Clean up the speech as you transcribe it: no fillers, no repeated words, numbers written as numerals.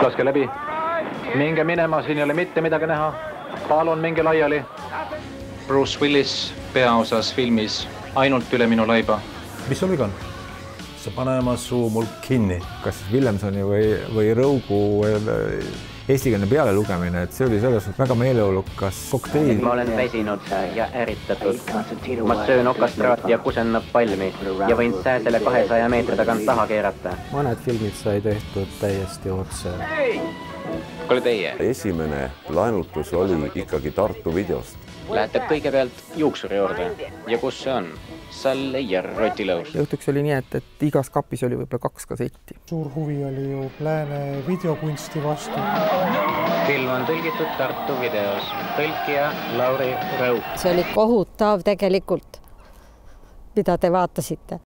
laske läbi. Minge minema, siin ei ole mitte midagi näha. Palun minge laiali. Bruce Willis peaosas filmis Ainult üle minu laiba. Mis sul viga on? Sa panema suu mul kinni. Kas Williamsoni või Rõugu eestikeelne pealelugemine, et see oli selles väga meeleolukas kokteil. Ma olen väsinud ja äritatud. Ma söön okastraati ja kusen napalmi ja võin sääsele 200 meetri tagant taha keerata. Mõned filmid sai tehtud täiesti otse. Kuule teie. Esimene laenutus oli ikkagi Tartu videost. Lähete kõigepealt juuksuri juurde. Ja kus see on? Salleier rotilõus. Õhtuks oli nii, et igas kapis oli võib-olla 2 kasetti. Suur huvi oli ju lääne videokunsti vastu. Film on tõlgitud Tartu videos. Tõlkija Lauri Rõug. See oli kohutav tegelikult, mida te vaatasite.